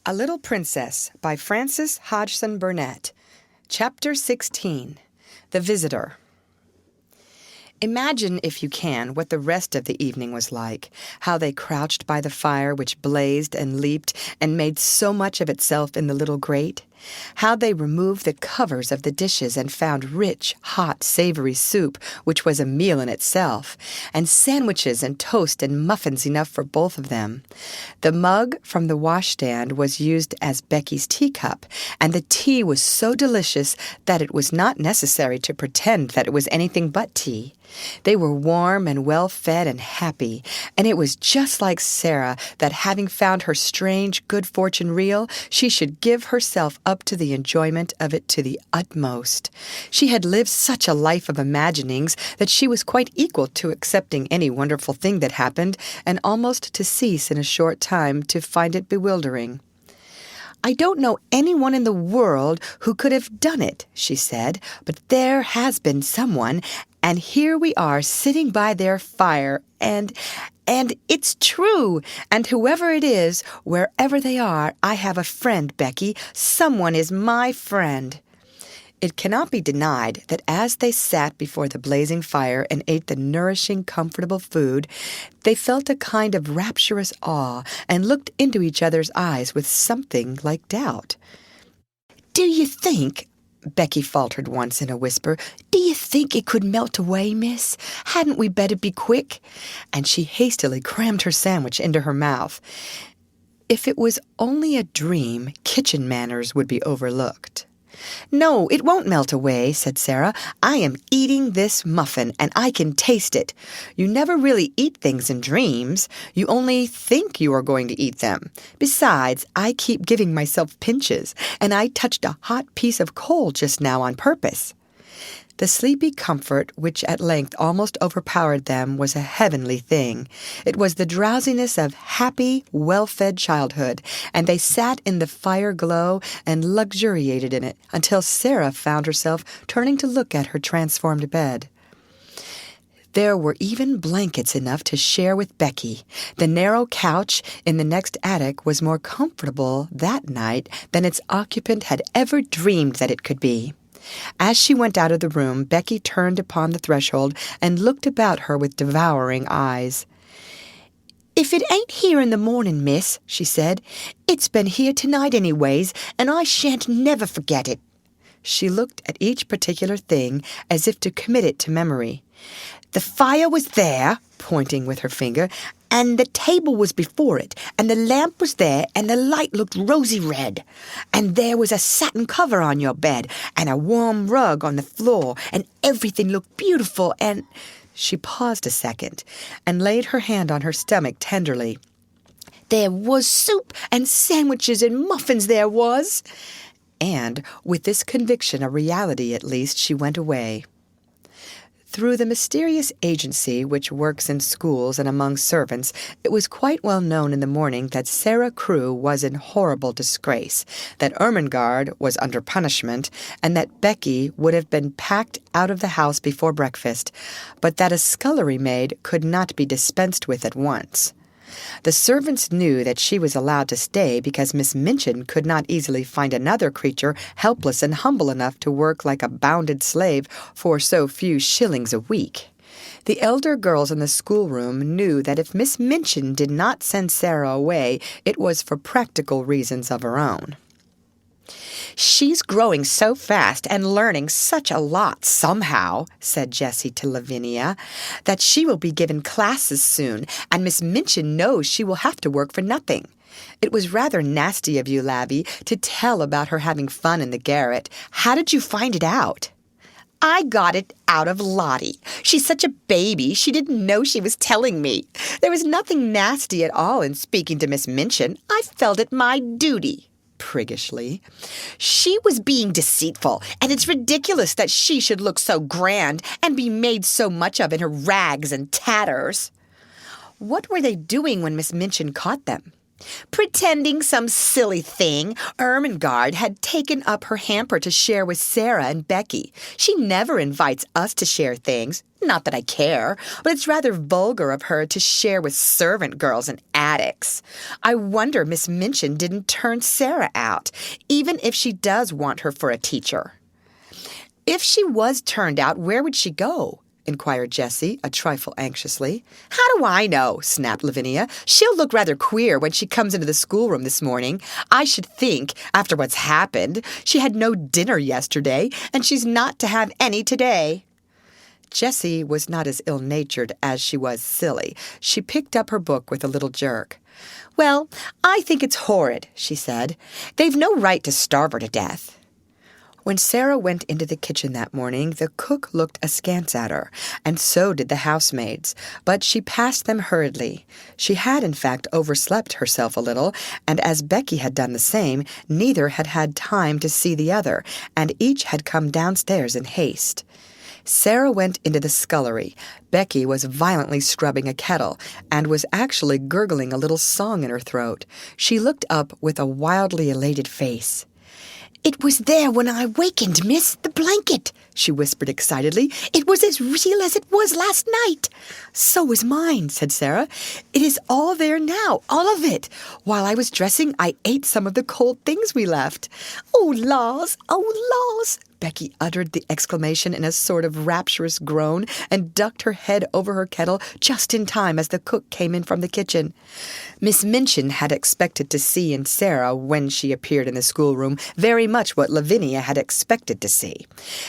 A Little Princess by Frances Hodgson Burnett. Chapter 16. The Visitor. Imagine, if you can, what the rest of the evening was like, how they crouched by the fire which blazed and leaped and made so much of itself in the little grate, how they removed the covers of the dishes and found rich, hot, savory soup, which was a meal in itself, and sandwiches and toast and muffins enough for both of them. The mug from the washstand was used as Becky's teacup, and the tea was so delicious that it was not necessary to pretend that it was anything but tea. They were warm and well-fed and happy, and it was just like Sara that, having found her strange good fortune real, she should give herself up to the enjoyment of it to the utmost. She had lived such a life of imaginings that she was quite equal to accepting any wonderful thing that happened, and almost to cease in a short time to find it bewildering. "I don't know anyone in the world who could have done it," she said, "but there has been someone, and here we are sitting by their fire, and it's true, and whoever it is, wherever they are, I have a friend, Becky. Someone is my friend." It cannot be denied that as they sat before the blazing fire and ate the nourishing, comfortable food, they felt a kind of rapturous awe and looked into each other's eyes with something like doubt. "Do you think," Becky faltered once in a whisper, "do you think it could melt away, miss? Hadn't we better be quick?" And she hastily crammed her sandwich into her mouth. If it was only a dream, kitchen manners would be overlooked. "No, it won't melt away," said Sara. "I am eating this muffin, and I can taste it. You never really eat things in dreams. You only think you are going to eat them. Besides, I keep giving myself pinches, and I touched a hot piece of coal just now on purpose." The sleepy comfort which at length almost overpowered them was a heavenly thing. It was the drowsiness of happy, well-fed childhood, and they sat in the fire glow and luxuriated in it until Sara found herself turning to look at her transformed bed. There were even blankets enough to share with Becky. The narrow couch in the next attic was more comfortable that night than its occupant had ever dreamed that it could be. As she went out of the room, Becky turned upon the threshold and looked about her with devouring eyes. "If it ain't here in the morning, miss," she said, "it's been here tonight anyways, and I shan't never forget it." She looked at each particular thing as if to commit it to memory. "The fire was there," pointing with her finger, "and the table was before it, and the lamp was there, and the light looked rosy red. And there was a satin cover on your bed, and a warm rug on the floor, and everything looked beautiful, and—" She paused a second, and laid her hand on her stomach tenderly. "There was soup and sandwiches and muffins, there was." And, with this conviction a reality at least, she went away. Through the mysterious agency which works in schools and among servants, it was quite well known in the morning that Sara Crewe was in horrible disgrace, that Ermengarde was under punishment, and that Becky would have been packed out of the house before breakfast, but that a scullery maid could not be dispensed with at once. The servants knew that she was allowed to stay because Miss Minchin could not easily find another creature helpless and humble enough to work like a bounded slave for so few shillings a week. The elder girls in the schoolroom knew that if Miss Minchin did not send Sara away, it was for practical reasons of her own. "She's growing so fast and learning such a lot somehow," said Jessie to Lavinia, "that she will be given classes soon, and Miss Minchin knows she will have to work for nothing. It was rather nasty of you, Lavvy, to tell about her having fun in the garret. How did you find it out?" "I got it out of Lottie. She's such a baby, she didn't know she was telling me. There was nothing nasty at all in speaking to Miss Minchin. I felt it my duty." Priggishly. "She was being deceitful, and it's ridiculous that she should look so grand and be made so much of in her rags and tatters." "What were they doing when Miss Minchin caught them?" Pretending some silly thing, Ermengarde had taken up her hamper to share with Sara and Becky. She never invites us to share things. Not that I care, but it's rather vulgar of her to share with servant girls and addicts. I wonder Miss Minchin didn't turn Sara out, even if she does want her for a teacher. If she was turned out, where would she go? Inquired Jessie, a trifle anxiously. How do I know? Snapped Lavinia. She'll look rather queer when she comes into the schoolroom this morning. I should think, after what's happened, she had no dinner yesterday, and she's not to have any today. Jessie was not as ill-natured as she was silly. She picked up her book with a little jerk. Well, I think it's horrid, she said. They've no right to starve her to death. When Sara went into the kitchen that morning, the cook looked askance at her, and so did the housemaids, but she passed them hurriedly. She had, in fact, overslept herself a little, and as Becky had done the same, neither had had time to see the other, and each had come downstairs in haste. Sara went into the scullery. Becky was violently scrubbing a kettle, and was actually gurgling a little song in her throat. She looked up with a wildly elated face. "It was there when I wakened, miss, the blanket," she whispered excitedly. "It was as real as it was last night." "So was mine," said Sara. "It is all there now, all of it. While I was dressing, I ate some of the cold things we left." "Oh, laws, oh, laws!" Becky uttered the exclamation in a sort of rapturous groan and ducked her head over her kettle just in time as the cook came in from the kitchen. Miss Minchin had expected to see in Sara, when she appeared in the schoolroom, very much what Lavinia had expected to see.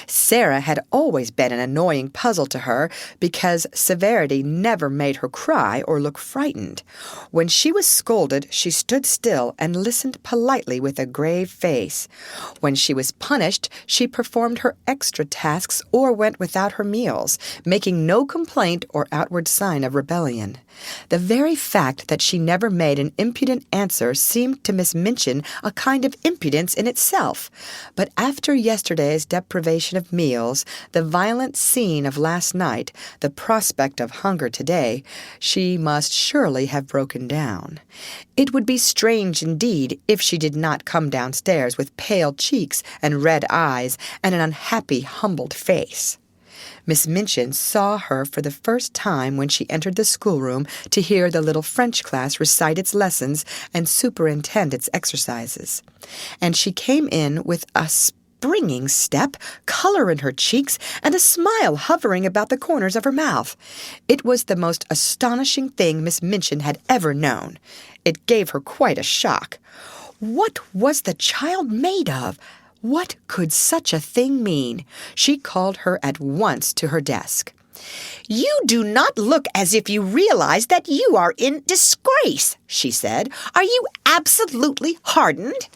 Sara had always been an annoying puzzle to her because severity never made her cry or look frightened. When she was scolded, she stood still and listened politely with a grave face. When she was punished, she performed her extra tasks or went without her meals, making no complaint or outward sign of rebellion. The very fact that she never made an impudent answer seemed to Miss Minchin a kind of impudence in itself. But after yesterday's deprivation of meals, the violent scene of last night, the prospect of hunger today, she must surely have broken down. It would be strange indeed if she did not come downstairs with pale cheeks and red eyes and an unhappy, humbled face. Miss Minchin saw her for the first time when she entered the schoolroom to hear the little French class recite its lessons and superintend its exercises. And she came in with a springing step, color in her cheeks, and a smile hovering about the corners of her mouth. It was the most astonishing thing Miss Minchin had ever known. It gave her quite a shock. What was the child made of? What could such a thing mean? She called her at once to her desk. "You do not look as if you realize that you are in disgrace," she said. "Are you absolutely hardened?"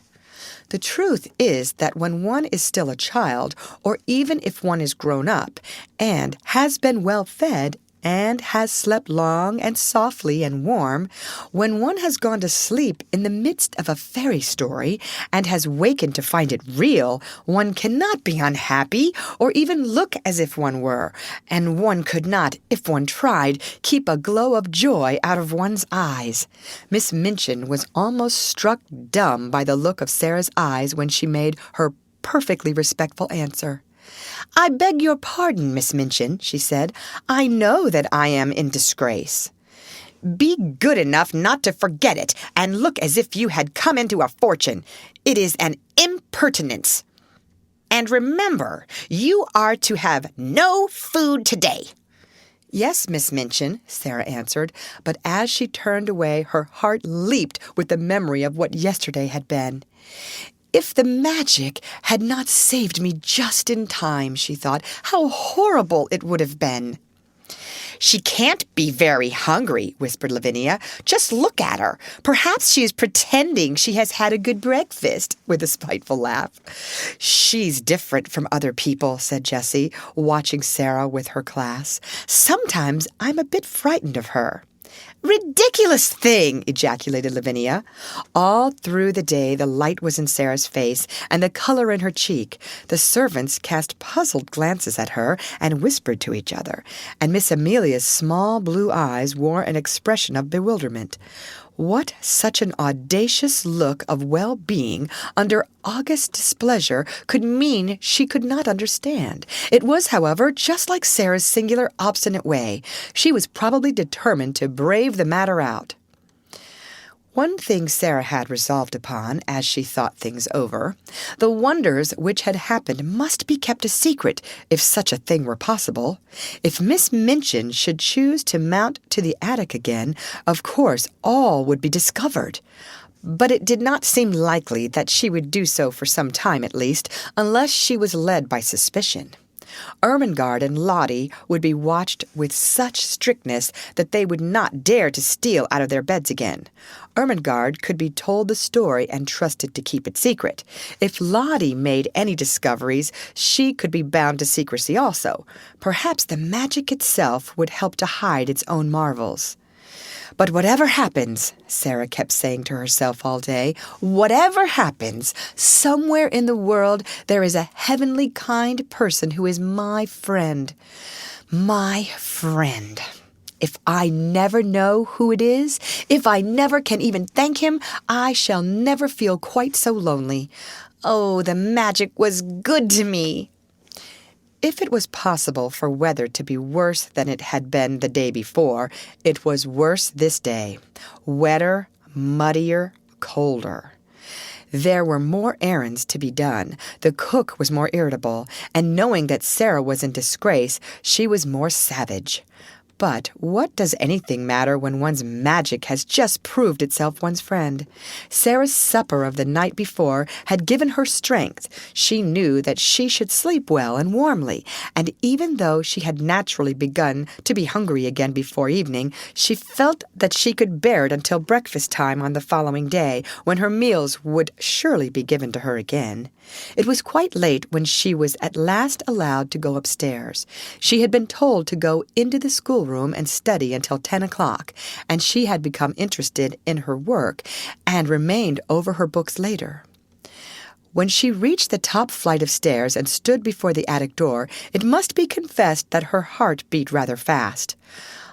The truth is that when one is still a child, or even if one is grown up, and has been well fed, and has slept long and softly and warm, when one has gone to sleep in the midst of a fairy story and has wakened to find it real, one cannot be unhappy or even look as if one were, and one could not, if one tried, keep a glow of joy out of one's eyes. Miss Minchin was almost struck dumb by the look of Sara's eyes when she made her perfectly respectful answer. "I beg your pardon, Miss Minchin," she said. "I know that I am in disgrace." "Be good enough not to forget it, and look as if you had come into a fortune. It is an impertinence. And remember, you are to have no food today." "Yes, Miss Minchin," Sara answered, but as she turned away, her heart leaped with the memory of what yesterday had been. "If the magic had not saved me just in time," she thought, "how horrible it would have been." "She can't be very hungry," whispered Lavinia. "Just look at her. Perhaps she is pretending she has had a good breakfast," with a spiteful laugh. "She's different from other people," said Jessie, watching Sara with her class. "Sometimes I'm a bit frightened of her." "Ridiculous thing!" ejaculated Lavinia. All through the day the light was in Sara's face and the color in her cheek. The servants cast puzzled glances at her and whispered to each other, and Miss Amelia's small blue eyes wore an expression of bewilderment. What such an audacious look of well-being under august displeasure could mean she could not understand. It was, however, just like Sara's singular obstinate way. She was probably determined to brave the matter out. One thing Sara had resolved upon, as she thought things over, the wonders which had happened must be kept a secret, if such a thing were possible. If Miss Minchin should choose to mount to the attic again, of course all would be discovered. But it did not seem likely that she would do so for some time at least, unless she was led by suspicion. Ermengarde and Lottie would be watched with such strictness that they would not dare to steal out of their beds again. Ermengarde could be told the story and trusted to keep it secret. If Lottie made any discoveries, she could be bound to secrecy also. Perhaps the magic itself would help to hide its own marvels. But whatever happens, Sara kept saying to herself all day, whatever happens, somewhere in the world there is a heavenly kind person who is my friend. My friend. If I never know who it is, if I never can even thank him, I shall never feel quite so lonely. Oh, the magic was good to me. If it was possible for weather to be worse than it had been the day before, it was worse this day. Wetter, muddier, colder. There were more errands to be done. The cook was more irritable, and knowing that Sara was in disgrace, she was more savage. But what does anything matter when one's magic has just proved itself one's friend? Sara's supper of the night before had given her strength. She knew that she should sleep well and warmly, and even though she had naturally begun to be hungry again before evening, she felt that she could bear it until breakfast time on the following day, when her meals would surely be given to her again. It was quite late when she was at last allowed to go upstairs. She had been told to go into the schoolroom and study until 10 o'clock, and she had become interested in her work and remained over her books later. When she reached the top flight of stairs and stood before the attic door, it must be confessed that her heart beat rather fast.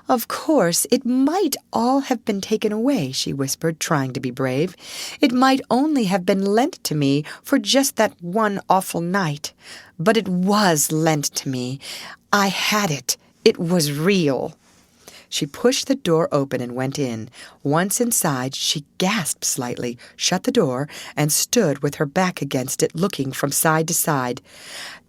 Of course, it might all have been taken away, she whispered, trying to be brave. It might only have been lent to me for just that one awful night. But it was lent to me. I had it. It was real. She pushed the door open and went in. Once inside, she gasped slightly, shut the door, and stood with her back against it, looking from side to side.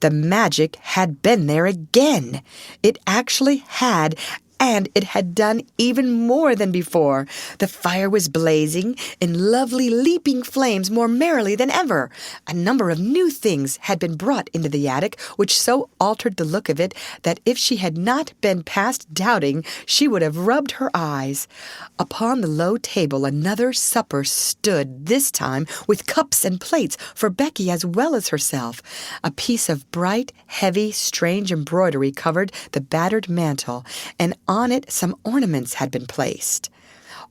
The magic had been there again. It actually had, and it had done even more than before. The fire was blazing in lovely leaping flames more merrily than ever. A number of new things had been brought into the attic, which so altered the look of it that if she had not been past doubting, she would have rubbed her eyes. Upon the low table another supper stood, this time with cups and plates for Becky as well as herself. A piece of bright, heavy, strange embroidery covered the battered mantel, and on it some ornaments had been placed.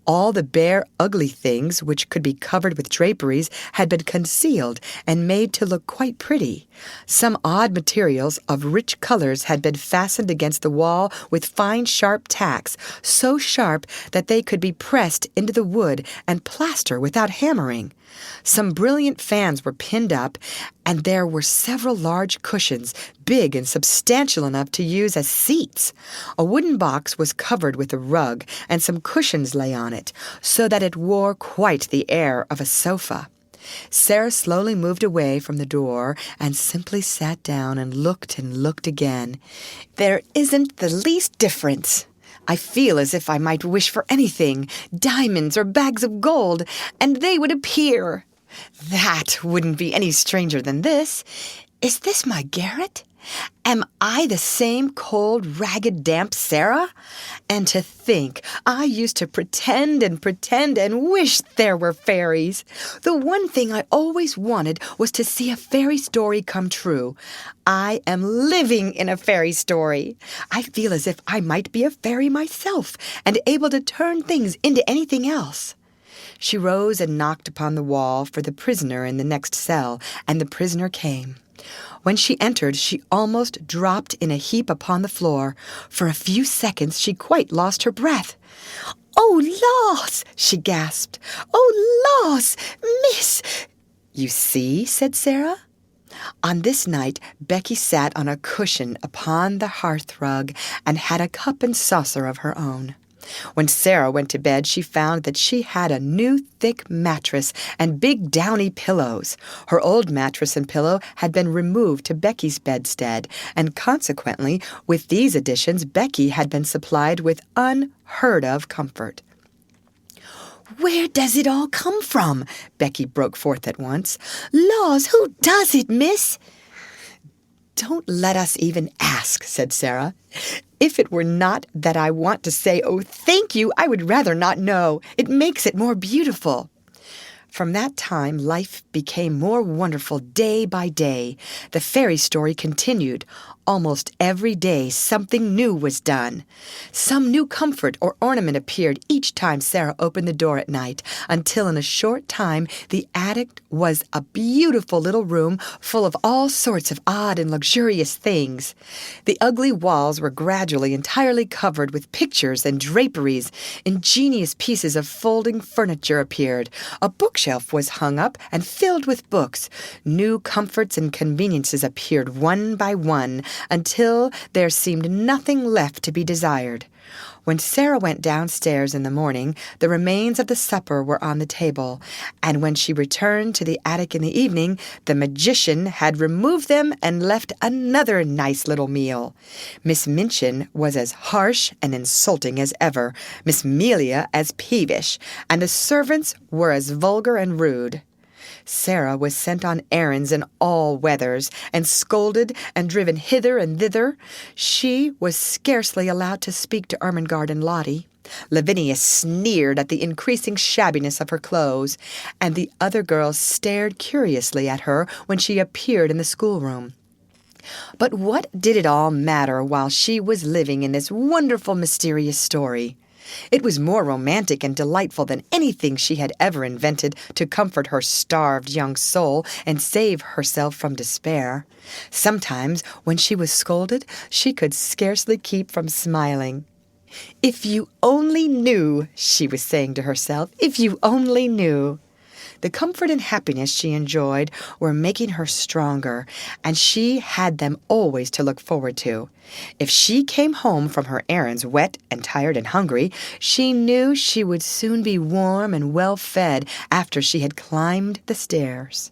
All the bare, ugly things which could be covered with draperies had been concealed and made to look quite pretty. Some odd materials of rich colors had been fastened against the wall with fine, sharp tacks, so sharp that they could be pressed into the wood and plaster without hammering. Some brilliant fans were pinned up, and there were several large cushions, big and substantial enough to use as seats. A wooden box was covered with a rug, and some cushions lay on it, so that it wore quite the air of a sofa. Sara slowly moved away from the door and simply sat down and looked again. There isn't the least difference. I feel as if I might wish for anything, diamonds or bags of gold, and they would appear. That wouldn't be any stranger than this. Is this my garret? Am I the same cold, ragged, damp Sara? And to think, I used to pretend and wish there were fairies. The one thing I always wanted was to see a fairy story come true. I am living in a fairy story. I feel as if I might be a fairy myself, and able to turn things into anything else. She rose and knocked upon the wall for the prisoner in the next cell, and the prisoner came. When she entered, she almost dropped in a heap upon the floor. For a few seconds she quite lost her breath. "Oh, laws!" she gasped. "Oh, laws, miss!" "You see," said Sara. On this night, Becky sat on a cushion upon the hearthrug and had a cup and saucer of her own. When Sara went to bed, she found that she had a new thick mattress and big downy pillows. Her old mattress and pillow had been removed to Becky's bedstead, and consequently, with these additions, Becky had been supplied with unheard-of comfort. "Where does it all come from?" Becky broke forth at once. "Laws, who does it, miss?" "Don't let us even ask," said Sara. "If it were not that I want to say, 'Oh, thank you,' I would rather not know. It makes it more beautiful." From that time, life became more wonderful day by day. The fairy story continued. Almost every day something new was done. Some new comfort or ornament appeared each time Sara opened the door at night, until in a short time the attic was a beautiful little room full of all sorts of odd and luxurious things. The ugly walls were gradually entirely covered with pictures and draperies. Ingenious pieces of folding furniture appeared. A bookshelf was hung up and filled with books. New comforts and conveniences appeared one by one, until there seemed nothing left to be desired. When Sara went downstairs in the morning, the remains of the supper were on the table, and when she returned to the attic in the evening, the magician had removed them and left another nice little meal. Miss Minchin was as harsh and insulting as ever, Miss Amelia as peevish, and the servants were as vulgar and rude. Sara was sent on errands in all weathers, and scolded and driven hither and thither. She was scarcely allowed to speak to Ermengarde and Lottie. Lavinia sneered at the increasing shabbiness of her clothes, and the other girls stared curiously at her when she appeared in the schoolroom. But what did it all matter while she was living in this wonderful, mysterious story? It was more romantic and delightful than anything she had ever invented to comfort her starved young soul and save herself from despair. Sometimes, when she was scolded, she could scarcely keep from smiling. "If you only knew," she was saying to herself, "if you only knew." The comfort and happiness she enjoyed were making her stronger, and she had them always to look forward to. If she came home from her errands wet and tired and hungry, she knew she would soon be warm and well fed after she had climbed the stairs.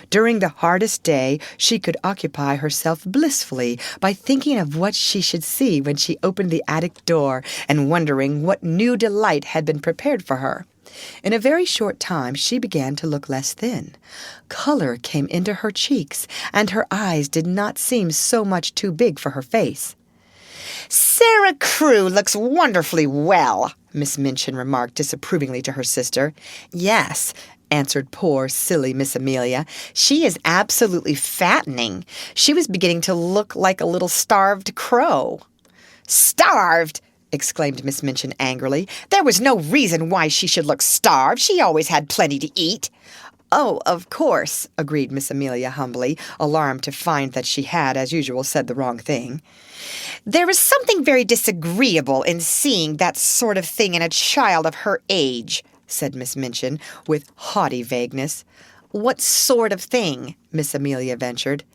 During the hardest day, she could occupy herself blissfully by thinking of what she should see when she opened the attic door and wondering what new delight had been prepared for her. In a very short time she began to look less thin. Color came into her cheeks, and her eyes did not seem so much too big for her face. "Sara Crewe looks wonderfully well," Miss Minchin remarked disapprovingly to her sister. "Yes," answered poor, silly Miss Amelia. "She is absolutely fattening. She was beginning to look like a little starved crow." "Starved!" exclaimed Miss Minchin angrily. "There was no reason why she should look starved. She always had plenty to eat." "Oh, of course," agreed Miss Amelia humbly, alarmed to find that she had, as usual, said the wrong thing. "There is something very disagreeable in seeing that sort of thing in a child of her age," said Miss Minchin, with haughty vagueness. "What sort of thing?" Miss Amelia ventured.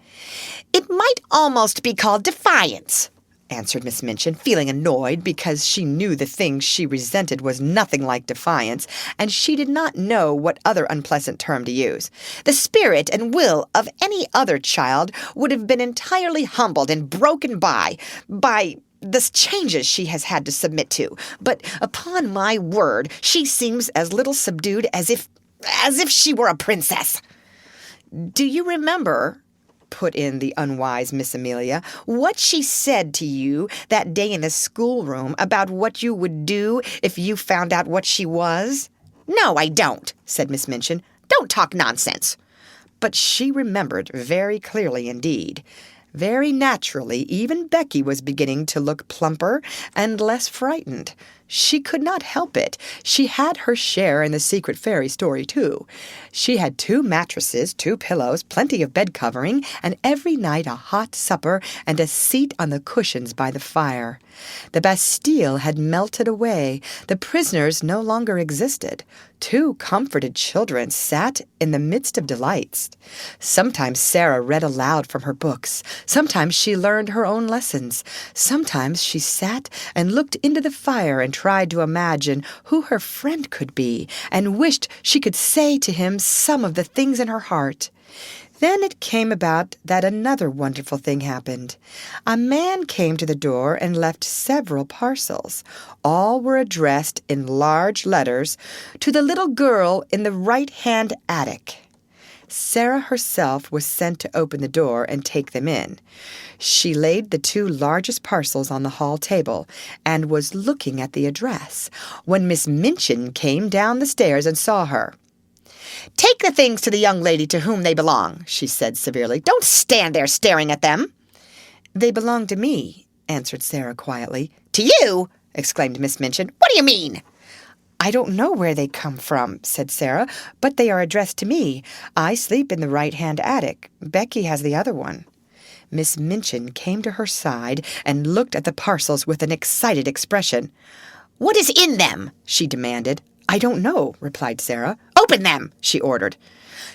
"It might almost be called defiance," answered Miss Minchin, feeling annoyed because she knew the thing she resented was nothing like defiance, and she did not know what other unpleasant term to use. "The spirit and will of any other child would have been entirely humbled and broken by the changes she has had to submit to. But upon my word, she seems as little subdued as if she were a princess." "Do you remember," put in the unwise Miss Amelia, "what she said to you that day in the schoolroom about what you would do if you found out what she was?" "No, I don't," said Miss Minchin. "Don't talk nonsense." But she remembered very clearly indeed. Very naturally, even Becky was beginning to look plumper and less frightened. She could not help it. She had her share in the secret fairy story, too. She had 2 mattresses, 2 pillows, plenty of bed covering, and every night a hot supper and a seat on the cushions by the fire. The Bastille had melted away. The prisoners no longer existed. 2 comforted children sat in the midst of delights. Sometimes Sara read aloud from her books. Sometimes she learned her own lessons. Sometimes she sat and looked into the fire and tried to imagine who her friend could be, and wished she could say to him some of the things in her heart. Then it came about that another wonderful thing happened. A man came to the door and left several parcels. All were addressed in large letters to the little girl in the right-hand attic. Sara herself was sent to open the door and take them in. She laid the 2 largest parcels on the hall table and was looking at the address when Miss Minchin came down the stairs and saw her. "Take the things to the young lady to whom they belong," she said severely. "Don't stand there staring at them." "They belong to me," answered Sara quietly. "To you?" exclaimed Miss Minchin. "What do you mean?" "I don't know where they come from," said Sara, "but they are addressed to me. I sleep in the right-hand attic. Becky has the other one." Miss Minchin came to her side and looked at the parcels with an excited expression. "What is in them?" she demanded. "I don't know," replied Sara. "Open them," she ordered.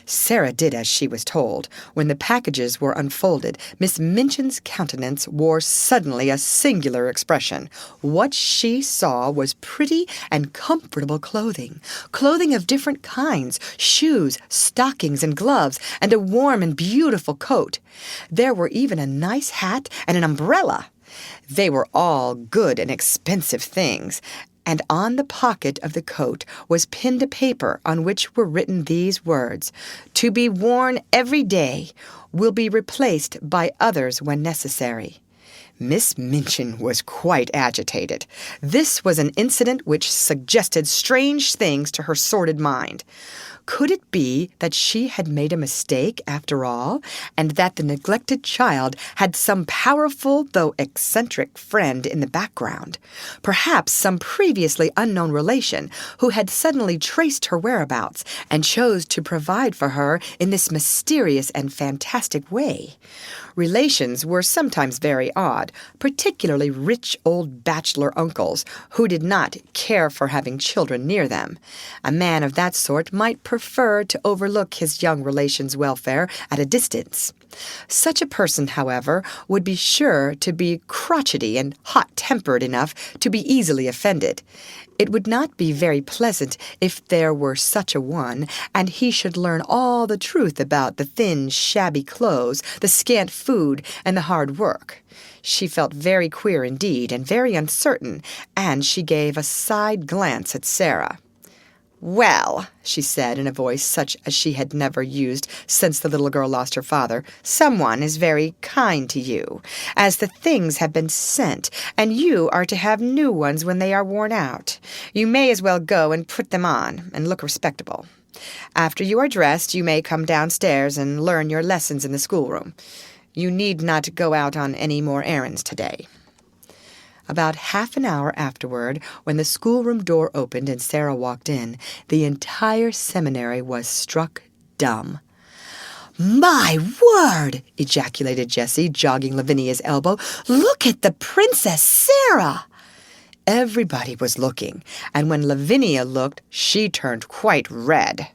Sara did as she was told. When the packages were unfolded, Miss Minchin's countenance wore suddenly a singular expression. What she saw was pretty and comfortable clothing of different kinds, shoes, stockings, and gloves, and a warm and beautiful coat. There were even a nice hat and an umbrella. They were all good and expensive things, and on the pocket of the coat was pinned a paper on which were written these words: "To be worn every day, will be replaced by others when necessary." Miss Minchin was quite agitated. This was an incident which suggested strange things to her sordid mind. Could it be that she had made a mistake after all, and that the neglected child had some powerful though eccentric friend in the background? Perhaps some previously unknown relation who had suddenly traced her whereabouts and chose to provide for her in this mysterious and fantastic way. Relations were sometimes very odd, particularly rich old bachelor uncles who did not care for having children near them. A man of that sort might prefer to overlook his young relation's welfare at a distance. Such a person, however, would be sure to be crotchety and hot-tempered enough to be easily offended. It would not be very pleasant if there were such a one, and he should learn all the truth about the thin, shabby clothes, the scant food, and the hard work. She felt very queer indeed, and very uncertain, and she gave a side glance at Sara. "Well," she said in a voice such as she had never used since the little girl lost her father, "someone is very kind to you, as the things have been sent, and you are to have new ones when they are worn out. You may as well go and put them on, and look respectable. After you are dressed, you may come downstairs and learn your lessons in the schoolroom. You need not go out on any more errands today." About half an hour afterward, when the schoolroom door opened and Sara walked in, the entire seminary was struck dumb. "My word!" ejaculated Jessie, jogging Lavinia's elbow. "Look at the Princess Sara!" Everybody was looking, and when Lavinia looked, she turned quite red.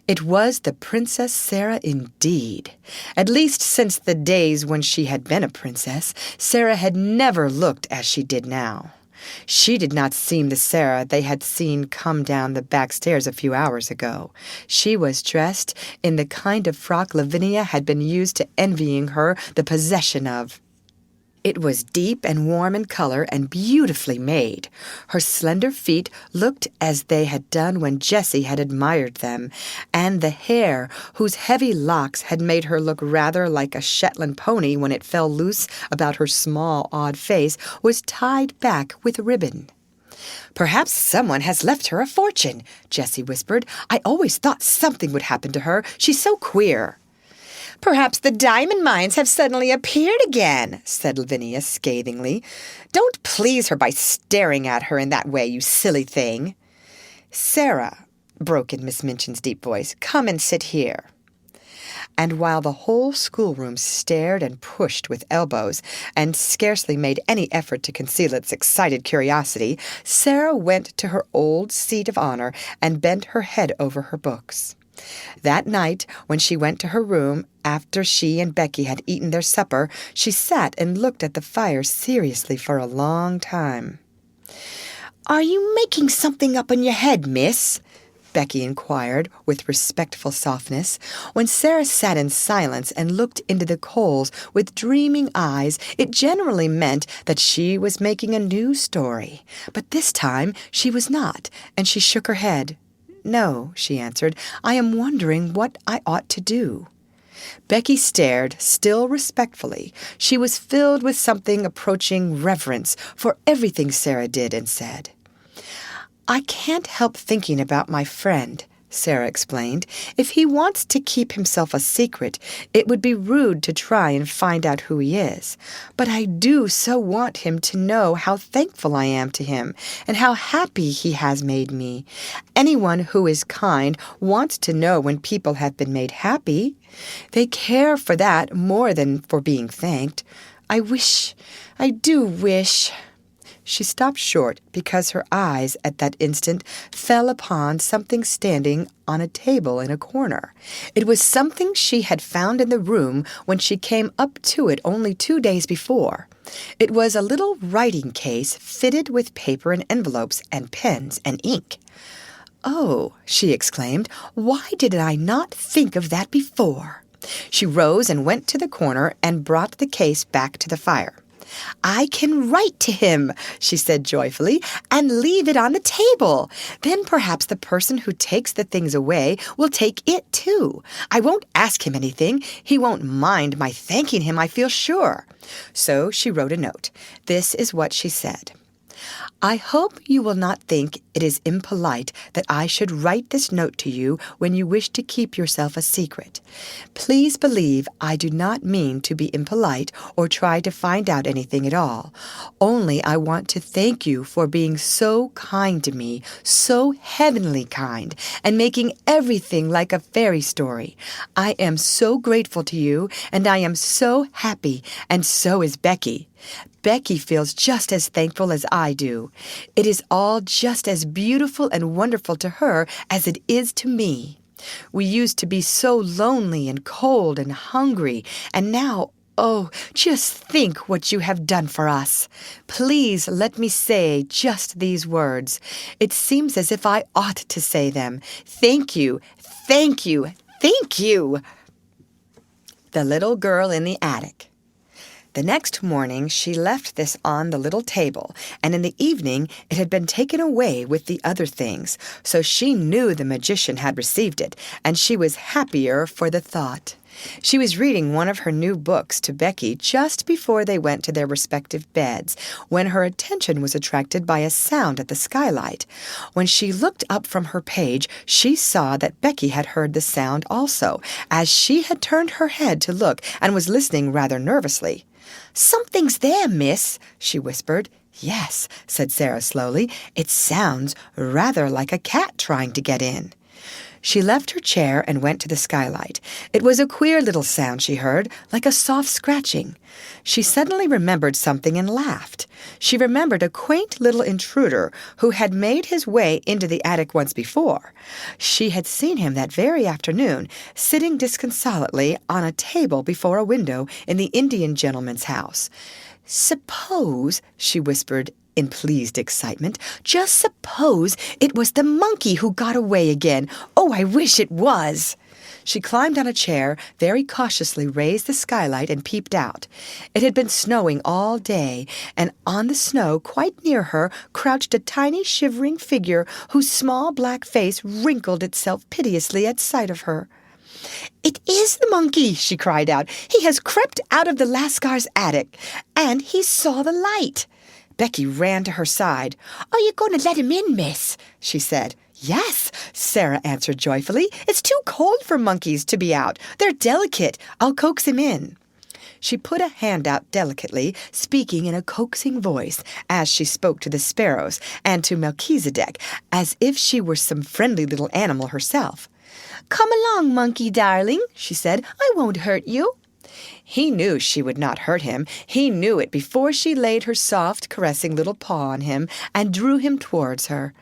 It was the Princess Sara indeed. At least since the days when she had been a princess, Sara had never looked as she did now. She did not seem the Sara they had seen come down the back stairs a few hours ago. She was dressed in the kind of frock Lavinia had been used to envying her the possession of. It was deep and warm in color and beautifully made. Her slender feet looked as they had done when Jessie had admired them, and the hair, whose heavy locks had made her look rather like a Shetland pony when it fell loose about her small, odd face, was tied back with ribbon. "Perhaps someone has left her a fortune," Jessie whispered. "I always thought something would happen to her. She's so queer." Perhaps the diamond mines have suddenly appeared again, said Lavinia scathingly. Don't please her by staring at her in that way, you silly thing. Sara, broke in Miss Minchin's deep voice, come and sit here. And while the whole schoolroom stared and pushed with elbows and scarcely made any effort to conceal its excited curiosity, Sara went to her old seat of honor and bent her head over her books. That night, when she went to her room, after she and Becky had eaten their supper, she sat and looked at the fire seriously for a long time. "Are you making something up in your head, miss?" Becky inquired with respectful softness. When Sara sat in silence and looked into the coals with dreaming eyes, it generally meant that she was making a new story. But this time she was not, and she shook her head. "No," she answered, "I am wondering what I ought to do." Becky stared, still respectfully. She was filled with something approaching reverence for everything Sara did and said. "I can't help thinking about my friend," Sara explained. "If he wants to keep himself a secret, it would be rude to try and find out who he is. But I do so want him to know how thankful I am to him and how happy he has made me. Anyone who is kind wants to know when people have been made happy. They care for that more than for being thanked. I do wish... She stopped short because her eyes at that instant fell upon something standing on a table in a corner. It was something she had found in the room when she came up to it only 2 days before. It was a little writing case fitted with paper and envelopes and pens and ink. "Oh," she exclaimed, "why did I not think of that before?" She rose and went to the corner and brought the case back to the fire. "I can write to him," she said joyfully, "and leave it on the table. Then perhaps the person who takes the things away will take it too. I won't ask him anything. He won't mind my thanking him, I feel sure." So she wrote a note. This is what she said. "I hope you will not think it is impolite that I should write this note to you when you wish to keep yourself a secret. Please believe I do not mean to be impolite or try to find out anything at all. Only I want to thank you for being so kind to me, so heavenly kind, and making everything like a fairy story. I am so grateful to you, and I am so happy, and so is Becky. Becky feels just as thankful as I do. It is all just as beautiful and wonderful to her as it is to me. We used to be so lonely and cold and hungry, and now, oh, just think what you have done for us. Please let me say just these words. It seems as if I ought to say them. Thank you, thank you, thank you." The Little Girl in the Attic. The next morning she left this on the little table, and in the evening it had been taken away with the other things, so she knew the magician had received it, and she was happier for the thought. She was reading one of her new books to Becky just before they went to their respective beds, when her attention was attracted by a sound at the skylight. When she looked up from her page, she saw that Becky had heard the sound also, as she had turned her head to look and was listening rather nervously. "Something's there, miss," she whispered. "Yes," said Sara slowly. "It sounds rather like a cat trying to get in." She left her chair and went to the skylight. It was a queer little sound she heard, like a soft scratching. She suddenly remembered something and laughed. She remembered a quaint little intruder who had made his way into the attic once before. She had seen him that very afternoon, sitting disconsolately on a table before a window in the Indian gentleman's house. "Suppose," she whispered in pleased excitement, "just suppose it was the monkey who got away again. Oh, I wish it was." She climbed on a chair, very cautiously raised the skylight and peeped out. It had been snowing all day, and on the snow, quite near her, crouched a tiny shivering figure whose small black face wrinkled itself piteously at sight of her. "It is the monkey," she cried out. "He has crept out of the Lascar's attic, and he saw the light." Becky ran to her side. "Are you going to let him in, miss?" she said. "Yes," Sara answered joyfully. "It's too cold for monkeys to be out. They're delicate. I'll coax him in." She put a hand out delicately, speaking in a coaxing voice as she spoke to the sparrows and to Melchizedek, as if she were some friendly little animal herself. "Come along, monkey darling," she said. "I won't hurt you." He knew she would not hurt him. He knew it before she laid her soft, caressing little paw on him and drew him towards her.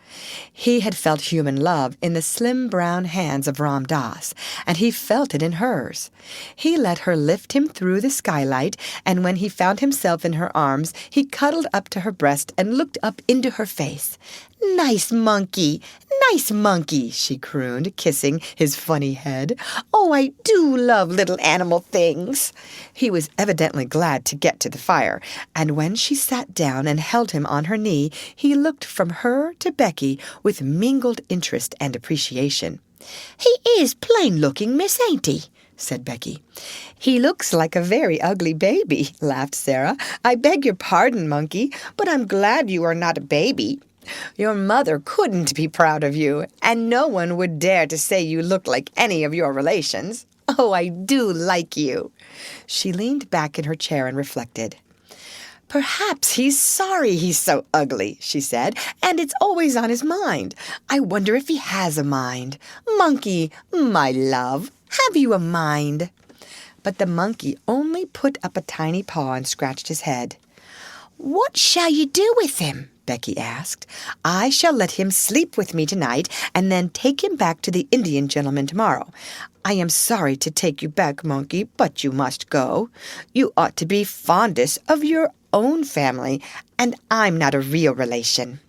He had felt human love in the slim brown hands of Ram Dass, and he felt it in hers. He let her lift him through the skylight, and when he found himself in her arms, he cuddled up to her breast and looked up into her face. "Nice monkey, nice monkey," she crooned, kissing his funny head. "Oh, I do love little animal things." He was evidently glad to get to the fire, and when she sat down and held him on her knee, he looked from her to Becky with mingled interest and appreciation. "He is plain-looking, miss, ain't he?" said Becky. "He looks like a very ugly baby," laughed Sara. "I beg your pardon, monkey, but I'm glad you are not a baby. Your mother couldn't be proud of you, and no one would dare to say you look like any of your relations. Oh, I do like you." She leaned back in her chair and reflected. "Perhaps he's sorry he's so ugly," she said, "and it's always on his mind. I wonder if he has a mind. Monkey, my love, have you a mind?" But the monkey only put up a tiny paw and scratched his head. "What shall you do with him?" Becky asked. "I shall let him sleep with me tonight and then take him back to the Indian gentleman tomorrow. I am sorry to take you back, monkey, but you must go. You ought to be fondest of your own family, and I'm not a real relation."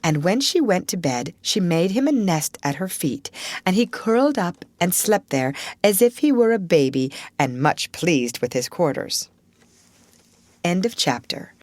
And when she went to bed, she made him a nest at her feet, and he curled up and slept there as if he were a baby and much pleased with his quarters. End of chapter.